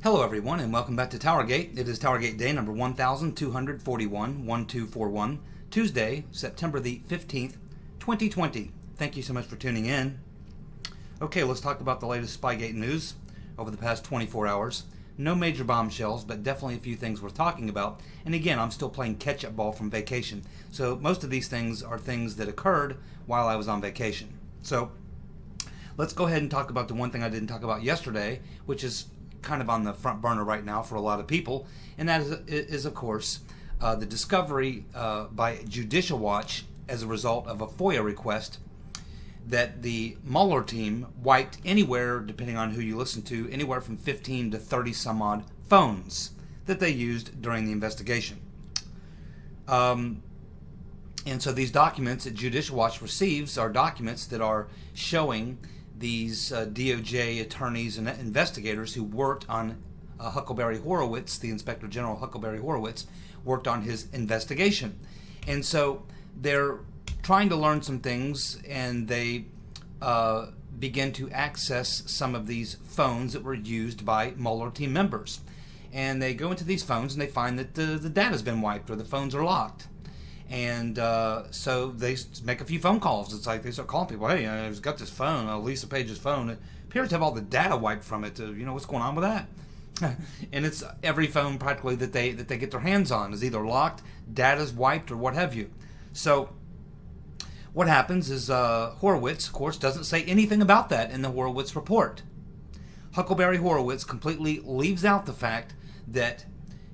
Hello everyone and welcome back to TowerGate. It is TowerGate day number 1241, Tuesday, September the 15th, 2020. Thank you so much for tuning in. Okay, let's talk about the latest Spygate news over the past 24 hours. No major bombshells, but definitely a few things worth talking about. And again, I'm still playing catch-up ball from vacation. So most of these things are things that occurred while I was on vacation. So let's go ahead and talk about the one thing I didn't talk about yesterday, which is kind of on the front burner right now for a lot of people, and that is of course, the discovery by Judicial Watch as a result of a FOIA request that the Mueller team wiped anywhere, depending on who you listen to, anywhere from 15 to 30 some odd phones that they used during the investigation. And so these documents that Judicial Watch receives are documents that are showing these DOJ attorneys and investigators who worked on Huckleberry Horowitz, the Inspector General Huckleberry Horowitz, worked on his investigation. And so they're trying to learn some things, and they begin to access some of these phones that were used by Mueller team members. And they go into these phones and they find that the data's been wiped or the phones are locked. And so they make a few phone calls. It's like they start calling people. Hey, I've got this phone, Lisa Page's phone. It appears to have all the data wiped from it. You know what's going on with that? And it's every phone practically that they get their hands on is either locked, data's wiped, or what have you. So what happens is Horowitz, of course, doesn't say anything about that in the Horowitz report. Huckleberry Horowitz completely leaves out the fact that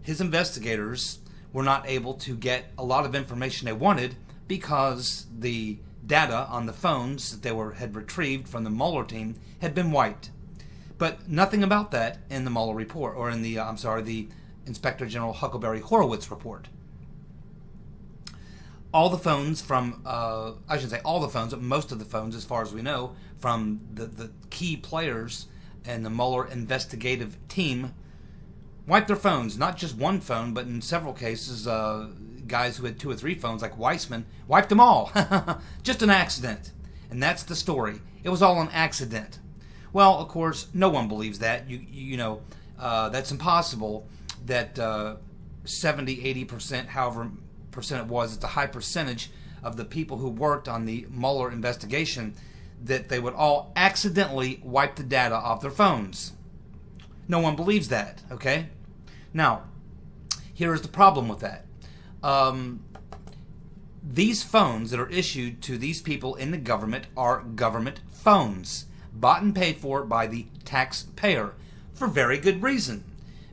his investigators were not able to get a lot of information they wanted because the data on the phones that they had retrieved from the Mueller team had been wiped. But nothing about that in the Mueller report, or in the, the Inspector General Huckleberry Horowitz report. All the phones from, I shouldn't say all the phones, but most of the phones, as far as we know, from the key players and the Mueller investigative team wiped their phones. Not just one phone, but in several cases, guys who had 2 or 3 phones, like Weissman, wiped them all. Just an accident. And that's the story. It was all an accident. Well, of course, no one believes that. You know, that's impossible. That 70, 80%, however percent it was, it's a high percentage of the people who worked on the Mueller investigation, that they would all accidentally wipe the data off their phones. No one believes that, okay? Now, here is the problem with that. These phones that are issued to these people in the government are government phones, bought and paid for by the taxpayer, for very good reason,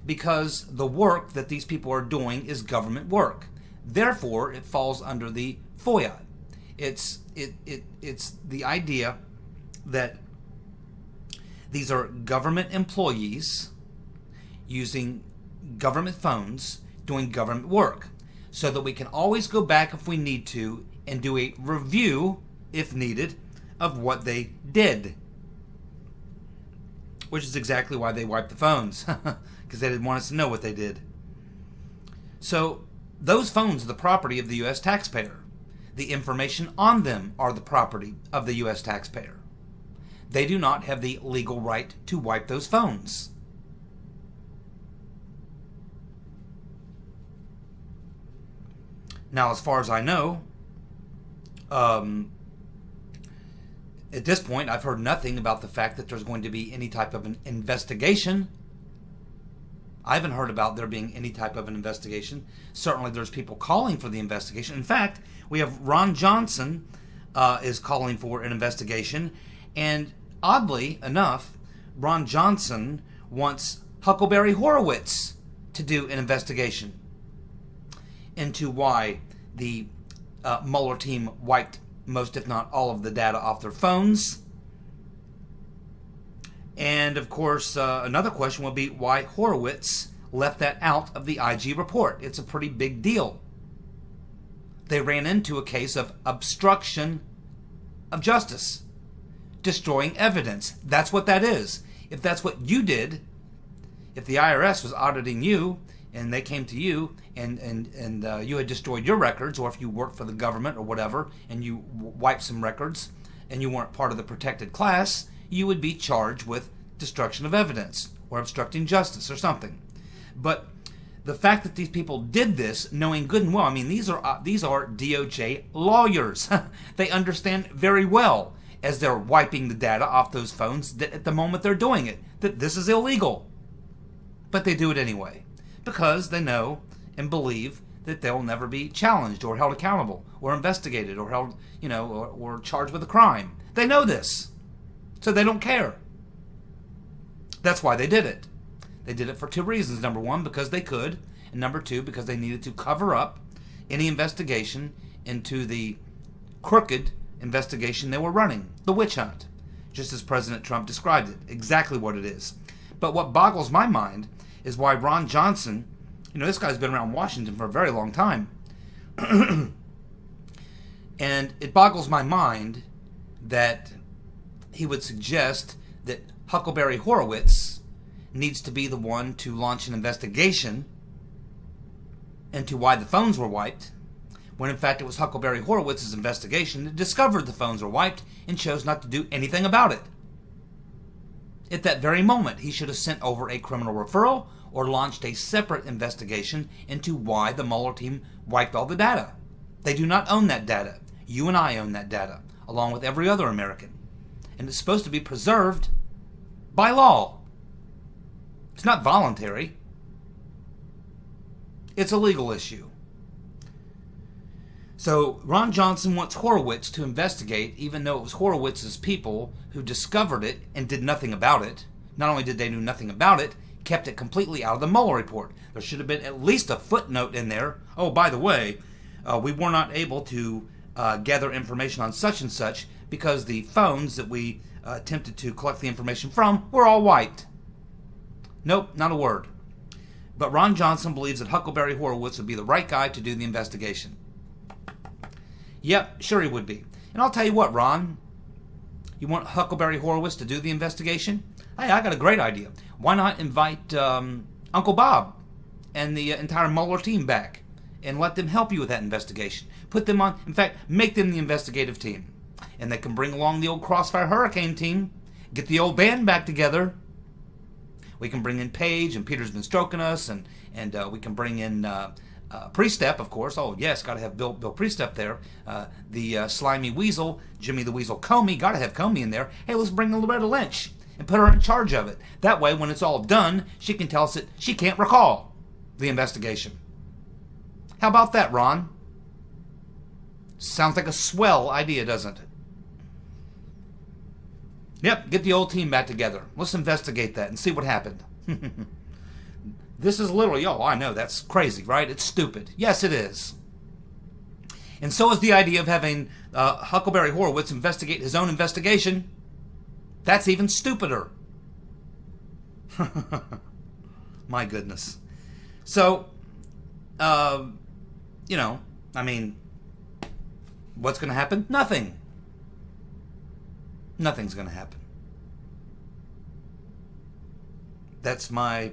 because the work that these people are doing is government work. Therefore, it falls under the FOIA. It's the idea that these are government employees using government phones doing government work, so that we can always go back if we need to and do a review, if needed, of what they did. Which is exactly why they wiped the phones, because they didn't want us to know what they did. So those phones are the property of the U.S. taxpayer. The information on them are the property of the U.S. taxpayer. They do not have the legal right to wipe those phones. Now, as far as I know, at this point, I've heard nothing about the fact that there's going to be any type of an investigation. I haven't heard about there being any type of an investigation. Certainly there's people calling for the investigation. In fact, we have Ron Johnson is calling for an investigation. And oddly enough, Ron Johnson wants Huckleberry Horowitz to do an investigation into why the Mueller team wiped most, if not all, of the data off their phones. And of course, another question would be why Horowitz left that out of the IG report. It's a pretty big deal. They ran into a case of obstruction of justice, destroying evidence. That's what that is. If that's what you did, if the IRS was auditing you and they came to you and you had destroyed your records, or if you worked for the government or whatever and you wiped some records and you weren't part of the protected class, you would be charged with destruction of evidence or obstructing justice or something. But the fact that these people did this, knowing good and well, I mean, these are DOJ lawyers. They understand very well, as they're wiping the data off those phones, that at the moment they're doing it, that this is illegal. But they do it anyway, because they know and believe that they'll never be challenged or held accountable or investigated or held, or charged with a crime. They know this, so they don't care. That's why they did it. They did it for two reasons. Number one, because they could, and number two, because they needed to cover up any investigation into the crooked investigation they were running, the witch hunt, just as President Trump described it, exactly what it is. But what boggles my mind is why Ron Johnson, this guy's been around Washington for a very long time, and it boggles my mind that he would suggest that Huckleberry Horowitz needs to be the one to launch an investigation into why the phones were wiped, when in fact it was Huckleberry Horowitz's investigation that discovered the phones were wiped and chose not to do anything about it. At that very moment, he should have sent over a criminal referral or launched a separate investigation into why the Mueller team wiped all the data. They do not own that data. You and I own that data, along with every other American. And it's supposed to be preserved by law. It's not voluntary. It's a legal issue. So Ron Johnson wants Horowitz to investigate, even though it was Horowitz's people who discovered it and did nothing about it. Not only did they do nothing about it, kept it completely out of the Mueller report. There should have been at least a footnote in there. Oh, by the way, we were not able to gather information on such and such because the phones that we attempted to collect the information from were all wiped. Nope, not a word. But Ron Johnson believes that Huckleberry Horowitz would be the right guy to do the investigation. Yep, sure he would be. And I'll tell you what, Ron. You want Huckleberry Horowitz to do the investigation? Hey, I got a great idea. Why not invite Uncle Bob and the entire Mueller team back and let them help you with that investigation? Put them on, in fact, make them the investigative team. And they can bring along the old Crossfire Hurricane team, get the old band back together. We can bring in Paige, and Peter's been stroking us, and we can bring in Priestep, of course. Oh, yes, got to have Bill Priestep there. The slimy weasel, Jimmy the Weasel Comey, got to have Comey in there. Hey, let's bring in Loretta Lynch and put her in charge of it. That way, when it's all done, she can tell us that she can't recall the investigation. How about that, Ron? Sounds like a swell idea, doesn't it? Yep, get the old team back together. Let's investigate that and see what happened. This is literally, I know, that's crazy, right? It's stupid. Yes, it is. And so is the idea of having Huckleberry Horowitz investigate his own investigation. That's even stupider. My goodness. So, what's going to happen? Nothing. Nothing's going to happen. That's my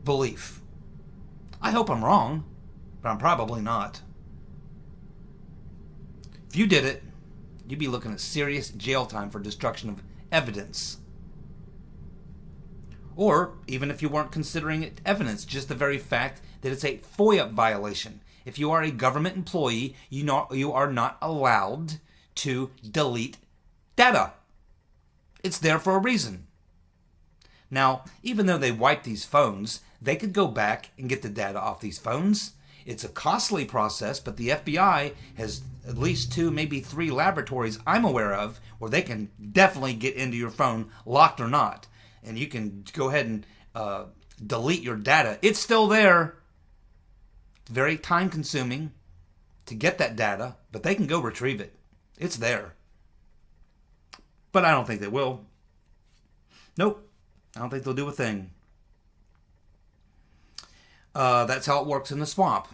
belief. I hope I'm wrong, but I'm probably not. If you did it, you'd be looking at serious jail time for destruction of evidence. Or, even if you weren't considering it evidence, just the very fact that it's a FOIA violation. If you are a government employee, you are not allowed to delete data. It's there for a reason. Now, even though they wiped these phones, they could go back and get the data off these phones. It's a costly process, but the FBI has at least 2, maybe 3 laboratories I'm aware of where they can definitely get into your phone, locked or not. And you can go ahead and delete your data. It's still there. It's very time consuming to get that data, but they can go retrieve it. It's there. But I don't think they will. Nope. I don't think they'll do a thing. That's how it works in the swamp.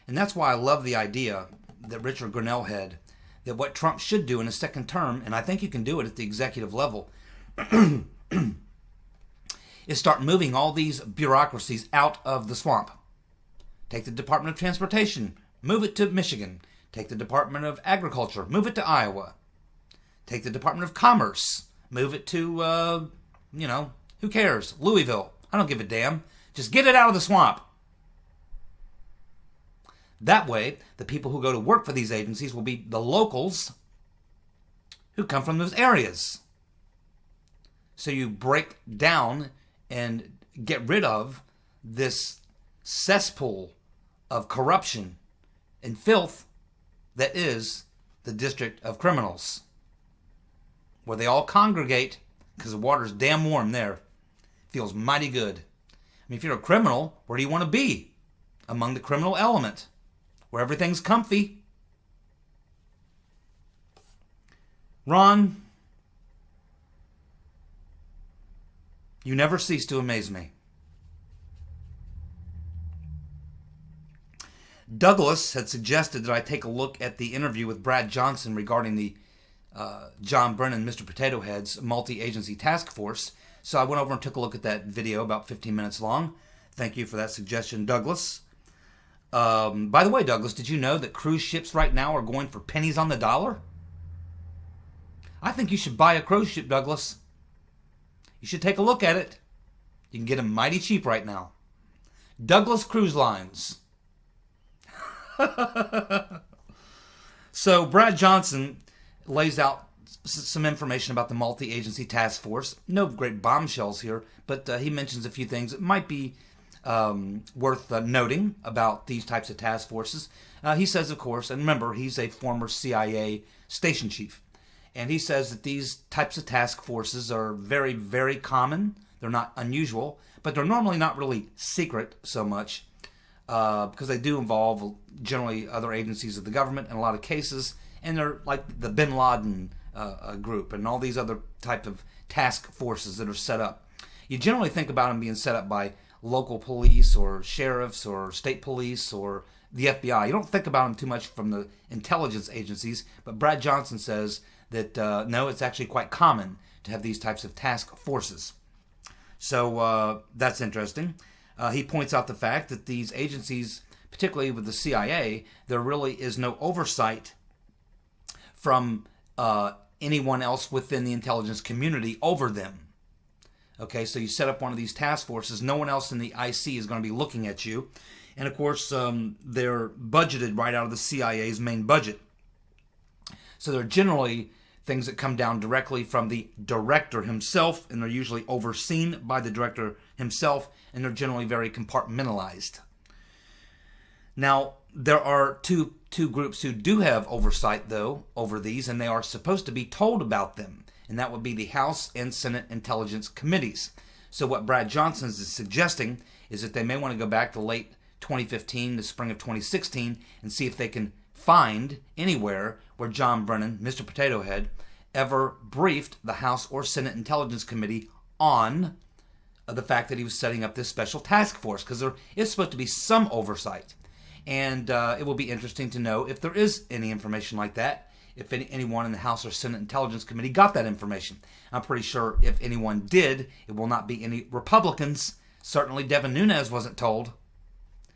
And that's why I love the idea that Richard Grinnell had, that what Trump should do in his second term, and I think you can do it at the executive level, is start moving all these bureaucracies out of the swamp. Take the Department of Transportation, move it to Michigan. Take the Department of Agriculture, move it to Iowa. Take the Department of Commerce, move it to, Who cares? Louisville. I don't give a damn. Just get it out of the swamp. That way, the people who go to work for these agencies will be the locals who come from those areas. So you break down and get rid of this cesspool of corruption and filth that is the District of Criminals, where they all congregate because the water's damn warm there. Feels mighty good. I mean, if you're a criminal, where do you want to be? Among the criminal element, where everything's comfy. Ron, you never cease to amaze me. Douglas had suggested that I take a look at the interview with Brad Johnson regarding the John Brennan, Mr. Potato Head's multi-agency task force. So I went over and took a look at that video, about 15 minutes long. Thank you for that suggestion, Douglas. By the way, Douglas, did you know that cruise ships right now are going for pennies on the dollar? I think you should buy a cruise ship, Douglas. You should take a look at it. You can get them mighty cheap right now. Douglas Cruise Lines. So Brad Johnson lays out some information about the multi-agency task force. No great bombshells here, but he mentions a few things that might be worth noting about these types of task forces. He says, of course, and remember, he's a former CIA station chief, and he says that these types of task forces are very, very common. They're not unusual, but they're normally not really secret so much, because they do involve generally other agencies of the government in a lot of cases, and they're like the Bin Laden group and all these other type of task forces that are set up. You generally think about them being set up by local police or sheriffs or state police or the FBI. You don't think about them too much from the intelligence agencies, but Brad Johnson says that no, it's actually quite common to have these types of task forces. So that's interesting. He points out the fact that these agencies, particularly with the CIA, there really is no oversight from anyone else within the intelligence community over them. Okay, so you set up one of these task forces, no one else in the IC is going to be looking at you. And of course, they're budgeted right out of the CIA's main budget. So they're generally things that come down directly from the director himself, and they're usually overseen by the director himself, and they're generally very compartmentalized. Now, there are two groups who do have oversight, though, over these, and they are supposed to be told about them, and that would be the House and Senate Intelligence Committees. So what Brad Johnson is suggesting is that they may want to go back to late 2015, the spring of 2016, and see if they can find anywhere where John Brennan, Mr. Potato Head, ever briefed the House or Senate Intelligence Committee on the fact that he was setting up this special task force, because there is supposed to be some oversight. And it will be interesting to know if there is any information like that, if anyone in the House or Senate Intelligence Committee got that information. I'm pretty sure if anyone did, it will not be any Republicans. Certainly Devin Nunes wasn't told.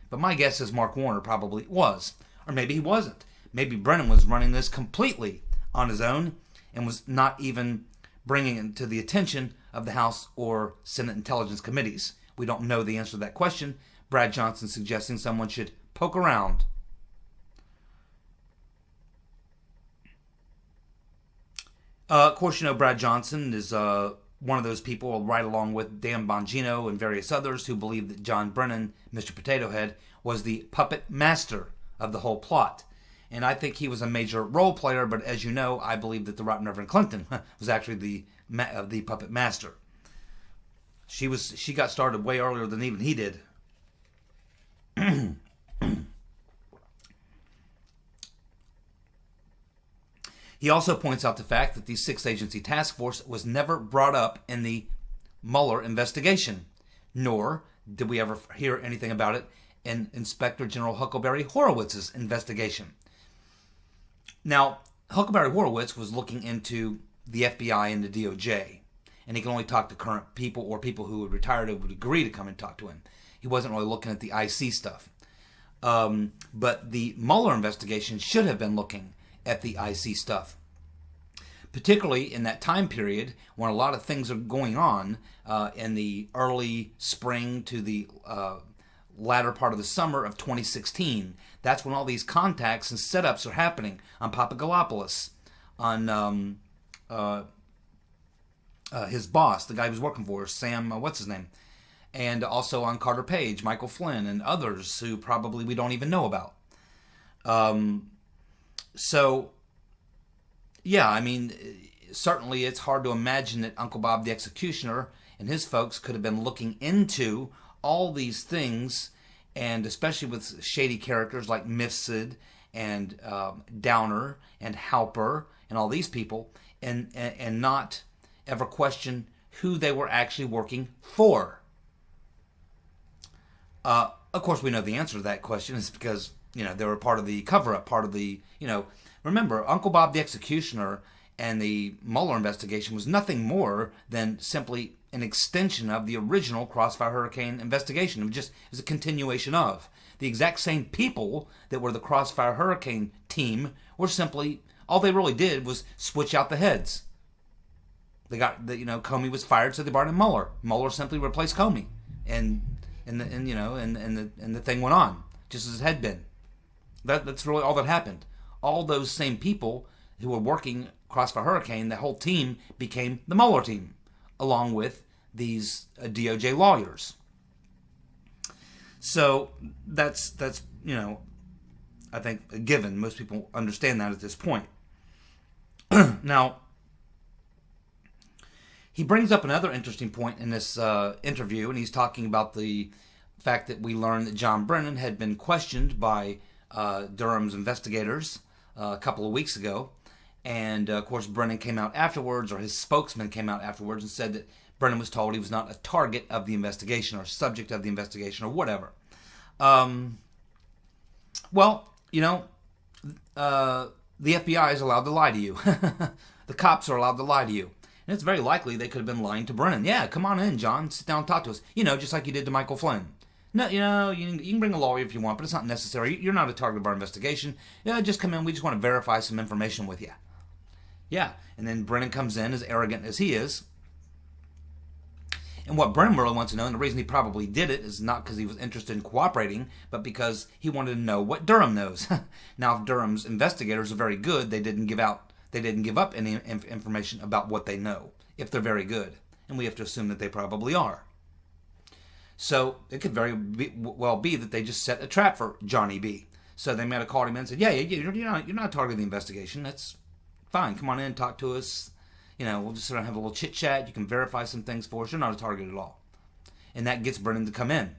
But my guess is Mark Warner probably was. Or maybe he wasn't. Maybe Brennan was running this completely on his own and was not even bringing it to the attention of the House or Senate Intelligence Committees. We don't know the answer to that question. Brad Johnson suggesting someone should poke around. Of course, you know, Brad Johnson is one of those people, right along with Dan Bongino and various others, who believe that John Brennan, Mr. Potato Head, was the puppet master of the whole plot. And I think he was a major role player, but as you know, I believe that the Right Reverend Clinton was actually the puppet master. She got started way earlier than even he did. He also points out the fact that the six-agency task force was never brought up in the Mueller investigation, nor did we ever hear anything about it in Inspector General Huckleberry Horowitz's investigation. Now, Huckleberry Horowitz was looking into the FBI and the DOJ, and he can only talk to current people or people who would retire who would agree to come and talk to him. He wasn't really looking at the IC stuff. But the Mueller investigation should have been looking at the IC stuff. particularly in that time period when a lot of things are going on in the early spring to the latter part of the summer of 2016. That's when all these contacts and setups are happening on Papadopoulos, on his boss, the guy he was working for, Sam, what's his name? And also on Carter Page, Michael Flynn, and others who probably we don't even know about. So, yeah, I mean, certainly it's hard to imagine that Uncle Bob the Executioner and his folks could have been looking into all these things, and especially with shady characters like Mifsud and Downer and Halper and all these people, and not ever question who they were actually working for. Of course, we know the answer to that question is because, they were part of the cover-up, part of the, remember, Uncle Bob the Executioner and the Mueller investigation was nothing more than simply an extension of the original Crossfire Hurricane investigation. It was a continuation of. The exact same people that were the Crossfire Hurricane team were simply, all they really did was switch out the heads. They got, Comey was fired, so they brought in Mueller. Mueller simply replaced Comey. And the thing went on, just as it had been. That's really all that happened. All those same people who were working Crossfire Hurricane, the whole team became the Mueller team, along with these DOJ lawyers. So that's I think a given. Most people understand that at this point. Now, he brings up another interesting point in this interview, and he's talking about the fact that we learned that John Brennan had been questioned by Durham's investigators a couple of weeks ago. And, of course, Brennan came out afterwards, or his spokesman came out afterwards and said that Brennan was told he was not a target of the investigation or subject of the investigation or whatever. Well, the FBI is allowed to lie to you. The cops are allowed to lie to you. And it's very likely they could have been lying to Brennan. Yeah, come on in, John. Sit down and talk to us. Just like you did to Michael Flynn. No, you can bring a lawyer if you want, but it's not necessary. You're not a target of our investigation. Yeah, just come in. We just want to verify some information with you. Yeah, and then Brennan comes in, as arrogant as he is. And what Brennan really wants to know, and the reason he probably did it, is not because he was interested in cooperating, but because he wanted to know what Durham knows. Now, if Durham's investigators are very good, they didn't give up any information about what they know, if they're very good. And we have to assume that they probably are. So it could very well be that they just set a trap for Johnny B. So they might have called him in and said, yeah, you're not a target of the investigation. That's fine. Come on in and talk to us. We'll just sort of have a little chit-chat. You can verify some things for us. You're not a target at all. And that gets Brennan to come in.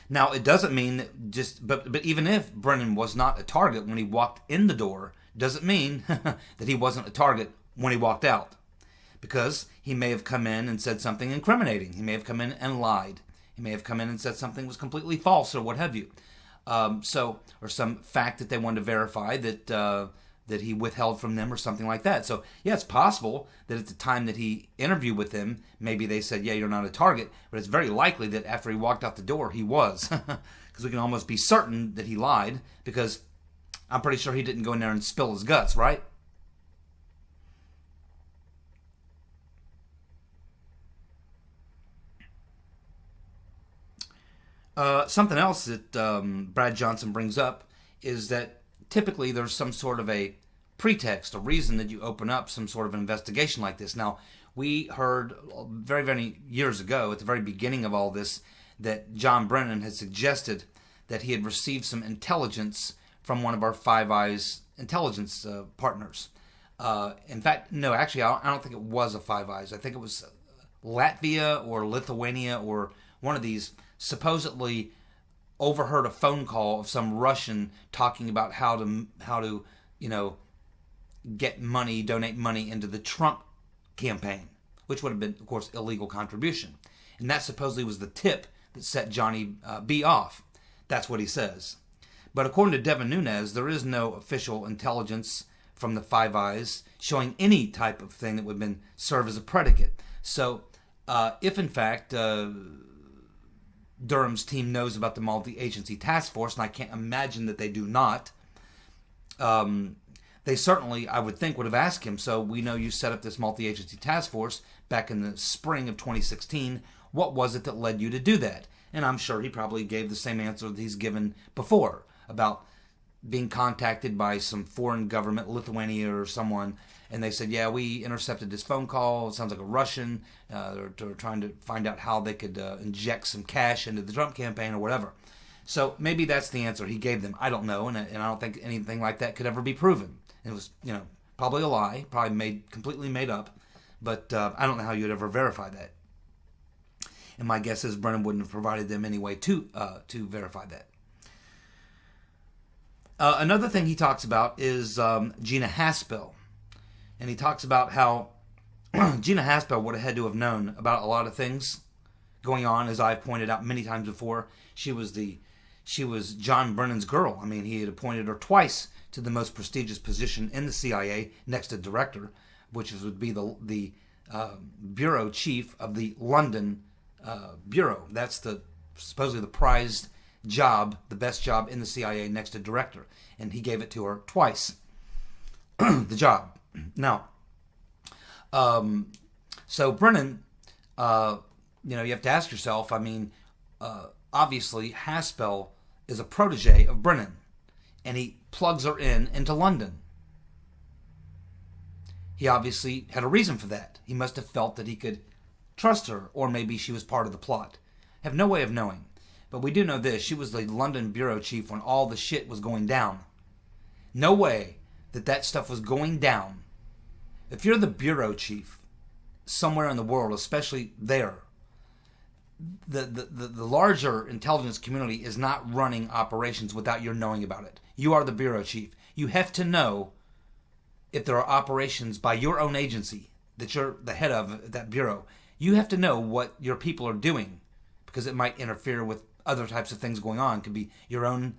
Now, it doesn't mean that but even if Brennan was not a target when he walked in the door, doesn't mean that he wasn't a target when he walked out. Because he may have come in and said something incriminating. He may have come in and lied. He may have come in and said something was completely false or what have you. Or some fact that they wanted to verify that he withheld from them or something like that. So, yeah, it's possible that at the time that he interviewed with them, maybe they said, yeah, you're not a target. But it's very likely that after he walked out the door, he was. Because we can almost be certain that he lied, because I'm pretty sure he didn't go in there and spill his guts, right? Something else that Brad Johnson brings up is that typically there's some sort of a pretext, a reason that you open up some sort of investigation like this. Now, we heard very, very years ago, at the very beginning of all this, that John Brennan had suggested that he had received some intelligence from one of our Five Eyes intelligence partners. In fact, no, actually, I don't think it was a Five Eyes. I think it was Latvia or Lithuania or one of these. Supposedly overheard a phone call of some Russian talking about how to get money, donate money into the Trump campaign, which would have been, of course, illegal contribution. And that supposedly was the tip that set Johnny B off. That's what he says. But according to Devin Nunes, there is no official intelligence from the Five Eyes showing any type of thing that would serve as a predicate. So if, in fact, Durham's team knows about the multi-agency task force, and I can't imagine that they do not, then they certainly, I would think, would have asked him, so we know you set up this multi-agency task force back in the spring of 2016. What was it that led you to do that? And I'm sure he probably gave the same answer that he's given before about being contacted by some foreign government, Lithuania or someone, and they said, yeah, we intercepted this phone call. It sounds like a Russian. They're trying to find out how they could inject some cash into the Trump campaign or whatever. So maybe that's the answer he gave them. I don't know, and I don't think anything like that could ever be proven. It was, probably a lie, probably completely made up, but I don't know how you'd ever verify that. And my guess is Brennan wouldn't have provided them any way to verify that. Another thing he talks about is Gina Haspel. And he talks about how Gina Haspel would have had to have known about a lot of things going on, as I've pointed out many times before. She was John Brennan's girl. I mean, he had appointed her twice to the most prestigious position in the CIA, next to director, which would be the bureau chief of the London bureau. That's supposedly the prized job, the best job in the CIA, next to director. And he gave it to her twice, the job. Now, so Brennan, you have to ask yourself, I mean, obviously Haspel is a protege of Brennan, and he plugs her into London. He obviously had a reason for that. He must have felt that he could trust her, or maybe she was part of the plot. I have no way of knowing. But we do know this. She was the London bureau chief when all the shit was going down. No way that stuff was going down. If you're the bureau chief somewhere in the world, especially there, the larger intelligence community is not running operations without your knowing about it. You are the bureau chief. You have to know if there are operations by your own agency that you're the head of that bureau. You have to know what your people are doing, because it might interfere with other types of things going on. It could be your own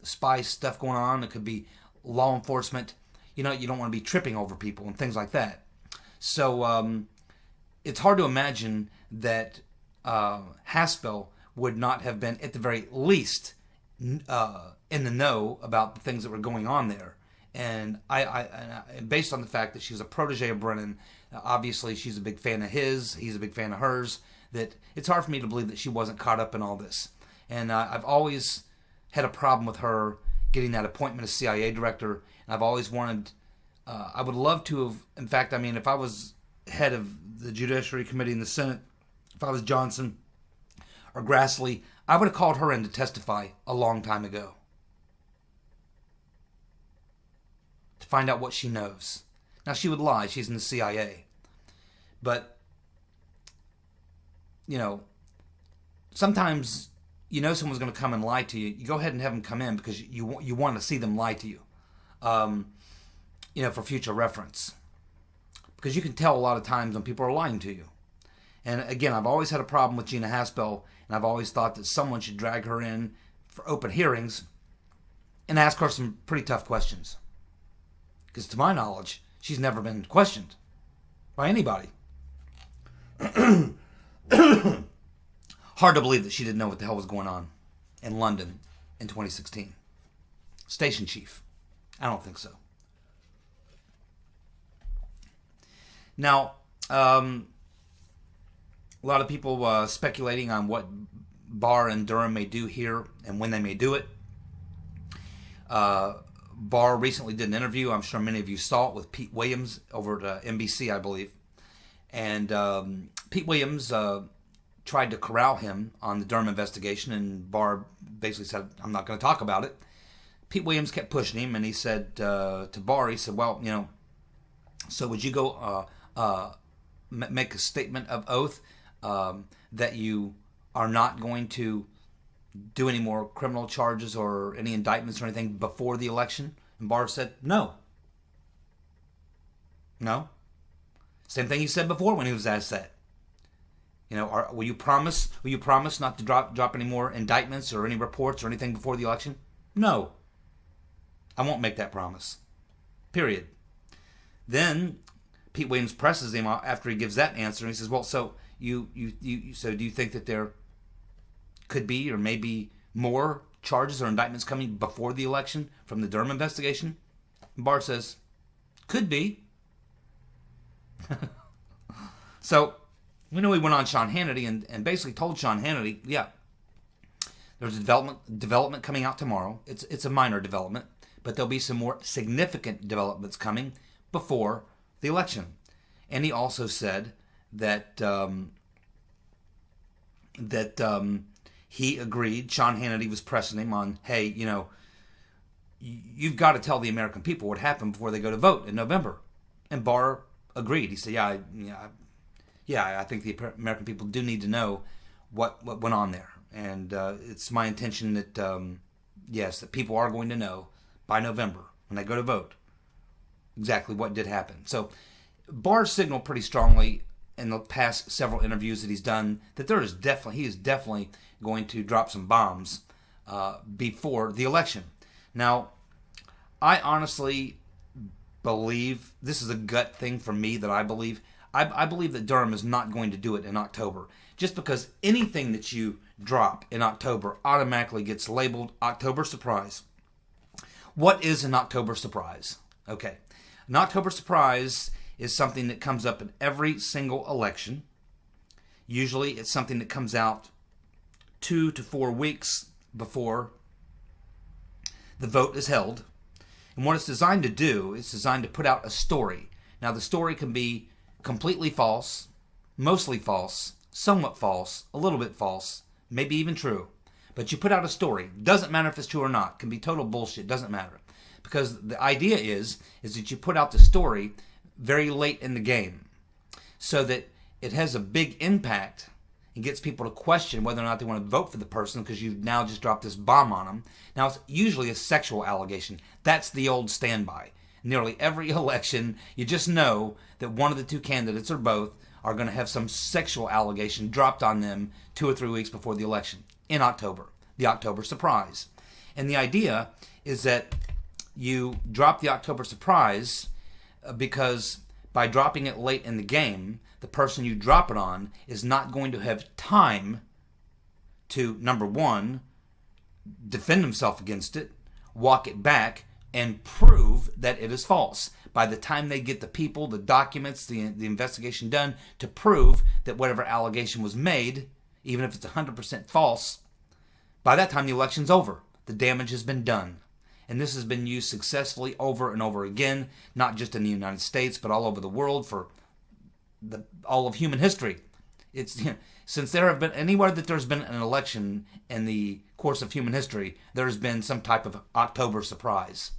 spy stuff going on. It could be law enforcement. You don't want to be tripping over people and things like that. So it's hard to imagine that Haspel would not have been, at the very least, in the know about the things that were going on there. And I based on the fact that she's a protege of Brennan, obviously she's a big fan of his, he's a big fan of hers, that it's hard for me to believe that she wasn't caught up in all this. And I've always had a problem with her getting that appointment as CIA director, and I've always wanted, I would love to have, in fact, I mean, if I was head of the Judiciary Committee in the Senate, if I was Johnson or Grassley, I would have called her in to testify a long time ago, to find out what she knows. Now, she would lie. She's in the CIA. But, sometimes someone's going to come and lie to you. You go ahead and have them come in because you want to see them lie to you, for future reference. Because you can tell a lot of times when people are lying to you. And again, I've always had a problem with Gina Haspel, and I've always thought that someone should drag her in for open hearings and ask her some pretty tough questions. Because to my knowledge, she's never been questioned by anybody. Hard to believe that she didn't know what the hell was going on in London in 2016. Station chief. I don't think so. Now, a lot of people speculating on what Barr and Durham may do here and when they may do it. Barr recently did an interview, I'm sure many of you saw it, with Pete Williams over at NBC, I believe. And Pete Williams tried to corral him on the Durham investigation, and Barr basically said, I'm not going to talk about it. Pete Williams kept pushing him, and he said to Barr, he said, well, so would you go make a statement of oath that you are not going to do any more criminal charges or any indictments or anything before the election? And Barr said, no. No. Same thing he said before when he was asked that. Will you promise not to drop any more indictments or any reports or anything before the election? No. I won't make that promise. Period. Then Pete Williams presses him after he gives that answer, and he says, well, so do you think that there could be or maybe more charges or indictments coming before the election from the Durham investigation? Barr says, could be. So, we know he went on Sean Hannity and basically told Sean Hannity, yeah, there's a development coming out tomorrow. It's a minor development, but there'll be some more significant developments coming before the election. And he also said that he agreed, Sean Hannity was pressing him on, hey, you know, you've got to tell the American people what happened before they go to vote in November. And Barr agreed. He said, I think the American people do need to know what went on there. And it's my intention that, yes, that people are going to know by November when they go to vote exactly what did happen. So Barr signaled pretty strongly in the past several interviews that he's done that he is definitely going to drop some bombs before the election. Now, I honestly believe, this is a gut thing for me that I believe, I believe that Durham is not going to do it in October. Just because anything that you drop in October automatically gets labeled October surprise. What is an October surprise? Okay. An October surprise is something that comes up in every single election. Usually it's something that comes out 2 to 4 weeks before the vote is held. And what it's designed to do, it's designed to put out a story. Now the story can be completely false, mostly false, somewhat false, a little bit false, maybe even true. But you put out a story. Doesn't matter if it's true or not. It can be total bullshit. Doesn't matter. Because the idea is that you put out the story very late in the game so that it has a big impact and gets people to question whether or not they want to vote for the person because you've now just dropped this bomb on them. Now, it's usually a sexual allegation. That's the old standby. Nearly every election, you just know that one of the two candidates or both are going to have some sexual allegation dropped on them 2 or 3 weeks before the election in October, the October surprise. And the idea is that you drop the October surprise because by dropping it late in the game, the person you drop it on is not going to have time to, number one, defend himself against it, walk it back, and prove that it is false. By the time they get the people, the documents, the investigation done to prove that whatever allegation was made, even if it's 100% false, by that time the election's over. The damage has been done. And this has been used successfully over and over again, not just in the United States, but all over the world for all of human history. It's, since there have been, anywhere that there's been an election in the course of human history, there's been some type of October surprise.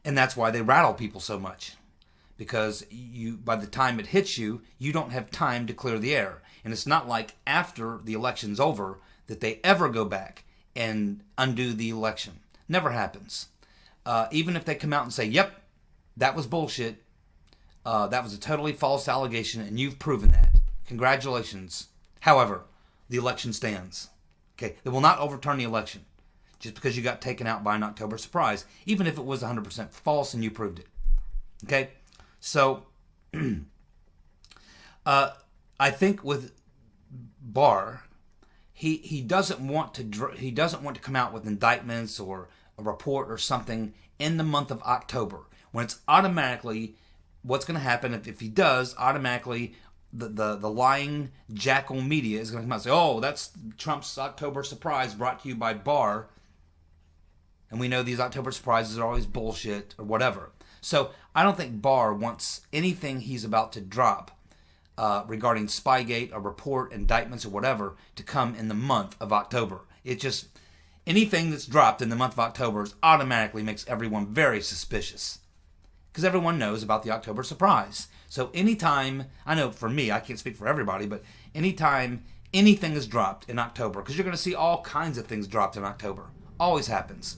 And that's why they rattle people so much. Because by the time it hits you, you don't have time to clear the air. And it's not like after the election's over that they ever go back and undo the election. Never happens. Even if they come out and say, yep, that was bullshit. That was a totally false allegation, and you've proven that. Congratulations. However, the election stands. Okay, they will not overturn the election just because you got taken out by an October surprise, even if it was 100% false and you proved it. Okay, so I think with Barr, he doesn't want to come out with indictments or a report or something in the month of October when it's automatically what's going to happen if he does automatically. The lying jackal media is going to come out and say, oh, that's Trump's October surprise brought to you by Barr. And we know these October surprises are always bullshit or whatever. So I don't think Barr wants anything he's about to drop regarding Spygate, a report, indictments, or whatever to come in the month of October. It just, anything that's dropped in the month of October automatically makes everyone very suspicious. Because everyone knows about the October surprise. So anytime, I know for me, I can't speak for everybody, but anytime anything is dropped in October, because you're going to see all kinds of things dropped in October. Always happens.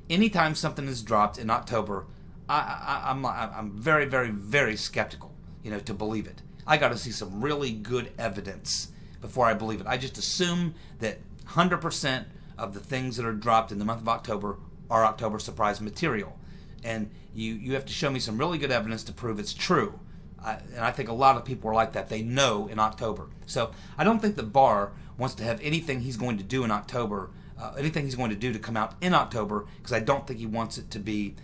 Anytime something is dropped in October, I'm very, very, very skeptical, to believe it. I got to see some really good evidence before I believe it. I just assume that 100% of the things that are dropped in the month of October are October surprise material. And you have to show me some really good evidence to prove it's true. And I think a lot of people are like that. They know in October. So I don't think that Barr wants to have anything he's going to do in October anything he's going to do to come out in October, because I don't think he wants it to be.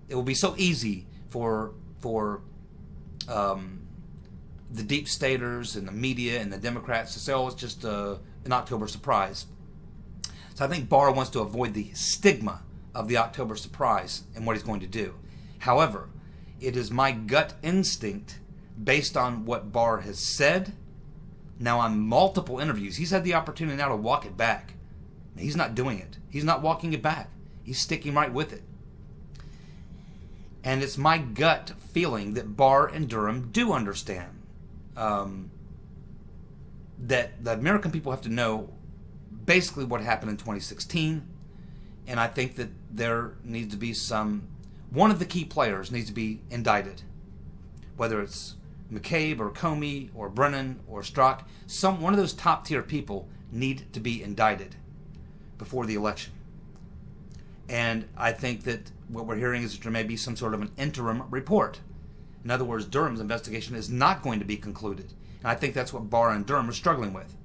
It will be so easy for the deep staters and the media and the Democrats to say, "Oh, it's just an October surprise." So I think Barr wants to avoid the stigma of the October surprise and what he's going to do. However, it is my gut instinct, based on what Barr has said, now on multiple interviews. He's had the opportunity now to walk it back. He's not doing it. He's not walking it back. He's sticking right with it. And it's my gut feeling that Barr and Durham do understand that the American people have to know basically what happened in 2016. And I think that there needs to be one of the key players needs to be indicted. Whether it's McCabe or Comey or Brennan or Strzok, one of those top tier people need to be indicted before the election. And I think that what we're hearing is that there may be some sort of an interim report. In other words, Durham's investigation is not going to be concluded. And I think that's what Barr and Durham are struggling with.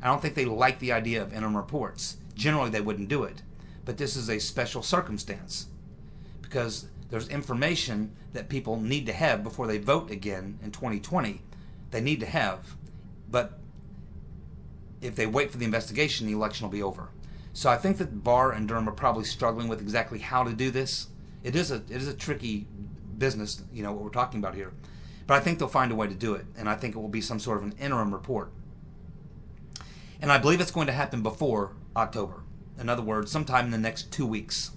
I don't think they like the idea of interim reports. Generally, they wouldn't do it. But this is a special circumstance, because there's information that people need to have before they vote again in 2020. They need to have. But if they wait for the investigation, the election will be over. So I think that Barr and Durham are probably struggling with exactly how to do this. It is a tricky business, what we're talking about here. But I think they'll find a way to do it, and I think it will be some sort of an interim report. And I believe it's going to happen before October. In other words, sometime in the next 2 weeks.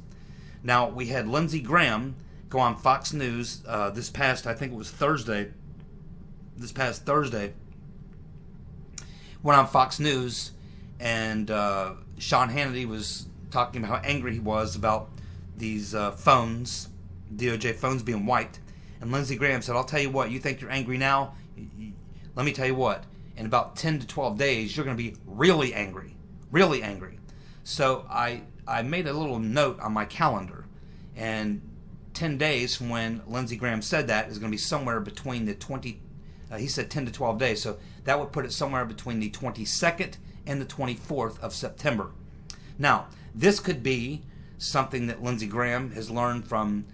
Now, we had Lindsey Graham go on Fox News this past Thursday, went on Fox News, and Sean Hannity was talking about how angry he was about these phones, DOJ phones being wiped. And Lindsey Graham said, "I'll tell you what, you think you're angry now? Let me tell you what, in about 10 to 12 days, you're going to be really angry. Really angry." So I made a little note on my calendar, and 10 days from when Lindsey Graham said that is going to be somewhere between the he said 10 to 12 days, so that would put it somewhere between the 22nd and the 24th of September. Now, this could be something that Lindsey Graham has learned from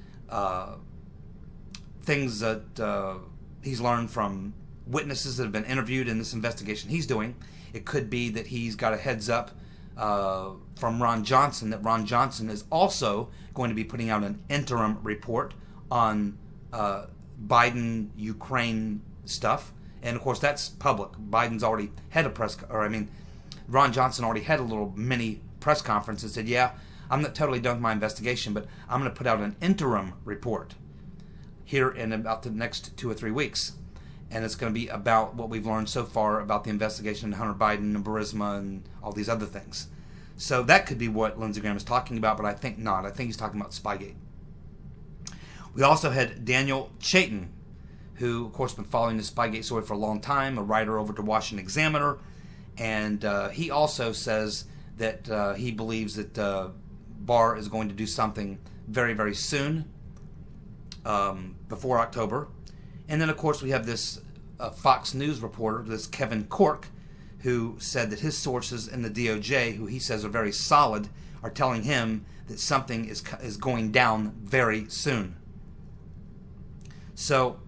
things that he's learned from witnesses that have been interviewed in this investigation he's doing. It could be that he's got a heads up from Ron Johnson, that Ron Johnson is also going to be putting out an interim report on Biden-Ukraine stuff. And of course, that's public. Biden's already had Ron Johnson already had a little mini press conference and said, "Yeah, I'm not totally done with my investigation, but I'm going to put out an interim report here in about the next 2 or 3 weeks. And it's going to be about what we've learned so far about the investigation of Hunter Biden and Burisma and all these other things." So that could be what Lindsey Graham is talking about, but I think not. I think he's talking about Spygate. We also had Daniel Chayton, who, of course, been following the Spygate story for a long time, a writer over to Washington Examiner, and he also says that he believes that Barr is going to do something very, very soon, before October. And then, of course, we have this Fox News reporter, this Kevin Corke, who said that his sources in the DOJ, who he says are very solid, are telling him that something is going down very soon. So,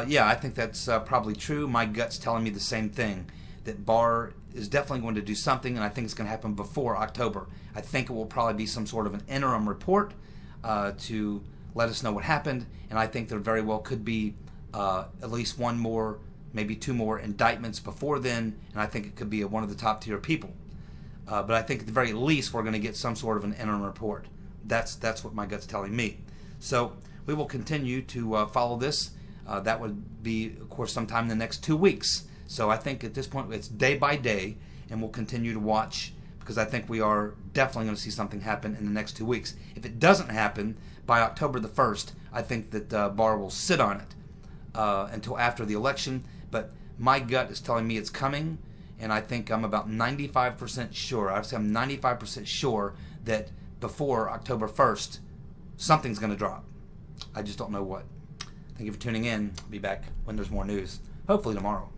yeah, I think that's probably true. My gut's telling me the same thing, that Barr is definitely going to do something, and I think it's going to happen before October. I think it will probably be some sort of an interim report to let us know what happened, and I think there very well could be at least one more, maybe 2 more indictments before then, and I think it could be one of the top tier people. But I think at the very least we're going to get some sort of an interim report. That's what my gut's telling me. So we will continue to follow this. That would be, of course, sometime in the next 2 weeks. So I think at this point it's day by day, and we'll continue to watch, because I think we are definitely going to see something happen in the next 2 weeks. If it doesn't happen by October the 1st, I think that Barr will sit on it until after the election. But my gut is telling me it's coming, and I think I'm about 95% sure. I would say I'm 95% sure that before October 1st, something's going to drop. I just don't know what. Thank you for tuning in. I'll be back when there's more news, hopefully tomorrow.